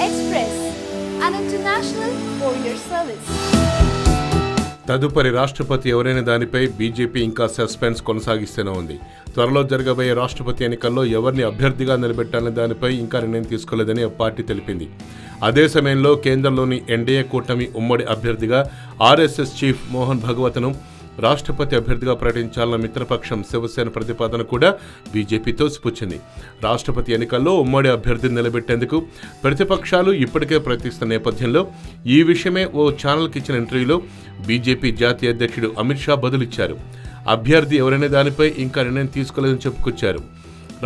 Express, an international courier service. తదుపరి రాష్ట్రపతి ఎవరైన దానిపై బీజేపీ ఇంకా సస్పెన్స్ కొనసాగిస్తూనే ఉంది. త్వరలో జరగబోయే రాష్ట్రపతి ఎన్నికల్లో ఎవరిని అభ్యర్థిగా నిలబెట్టాలనే దానిపై ఇంకా నిర్ణయం తీసుకోలేదని ఆ పార్టీ తెలిపింది. అదే సమయంలో కేంద్రంలోని ఎన్డీఏ కూటమి ఉమ్మడి అభ్యర్థిగా ఆర్ఎస్ఎస్ చీఫ్ మోహన్ భగవత్ను రాష్ట్రపతి అభ్యర్థిగా ప్రకటించాలన్న మిత్రపక్షం శివసేన ప్రతిపాదన కూడా బీజేపీ తోసిపుచ్చింది. రాష్ట్రపతి ఎన్నికల్లో ఉమ్మడి అభ్యర్థిని నిలబెట్టేందుకు ప్రతిపక్షాలు ఇప్పటికే ప్రయత్నిస్తున్న నేపథ్యంలో ఈ విషయమే ఓ ఛానల్కి ఇచ్చిన ఇంటర్వ్యూలో బీజేపీ జాతీయ అధ్యక్షుడు అమిత్ షా బదులిచ్చారు. అభ్యర్థి ఎవరనే దానిపై ఇంకా నిర్ణయం తీసుకోలేదని చెప్పుకొచ్చారు.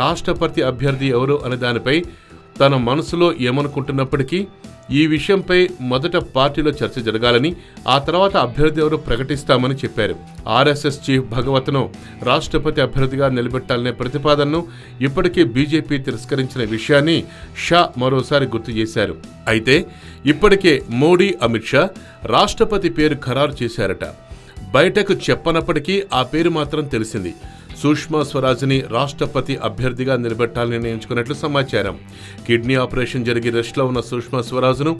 రాష్ట్రపతి అభ్యర్థి ఎవరు అనే దానిపై తన మనసులో ఏమనుకుంటున్నప్పటికీ ఈ విషయంపై మొదట పార్టీలో చర్చ జరగాలని, ఆ తర్వాత అభ్యర్థి ఎవరు ప్రకటిస్తామని చెప్పారు. ఆర్ఎస్ఎస్ చీఫ్ భగవత్ను రాష్ట్రపతి అభ్యర్థిగా నిలబెట్టాలనే ప్రతిపాదనను ఇప్పటికే బీజేపీ తిరస్కరించిన విషయాన్ని షా మరోసారి గుర్తు చేశారు. అయితే ఇప్పటికే మోడీ, అమిత్ షా రాష్ట్రపతి పేరు ఖరారు చేశారట. బయటకు చెప్పనప్పటికీ ఆ పేరు మాత్రం తెలిసింది. సుష్మా స్వరాజ్ని రాష్ట్రపతి అభ్యర్థిగా నిలబెట్టాలని నిర్ణయించుకున్నట్లు సమాచారం. కిడ్నీ ఆపరేషన్ జరిగి రెస్ట్లో ఉన్న సుష్మా స్వరాజ్ను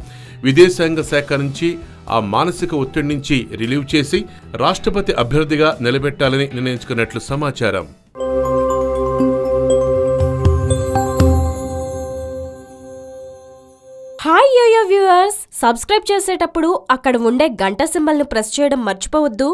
విదేశాంగ శాఖ నుంచి ఆ మానసిక ఒత్తిడి నుంచి రిలీవ్ చేసి రాష్ట్రపతి అభ్యర్థిగా నిలబెట్టాలని నిర్ణయించుకున్నట్లు సమాచారం. హాయ్ యోయో వ్యూవర్స్, సబ్స్క్రైబ్ చేసేటప్పుడు అక్కడ ఉండే గంట సింబల్ను ప్రెస్ చేయడం మర్చిపోవద్దు.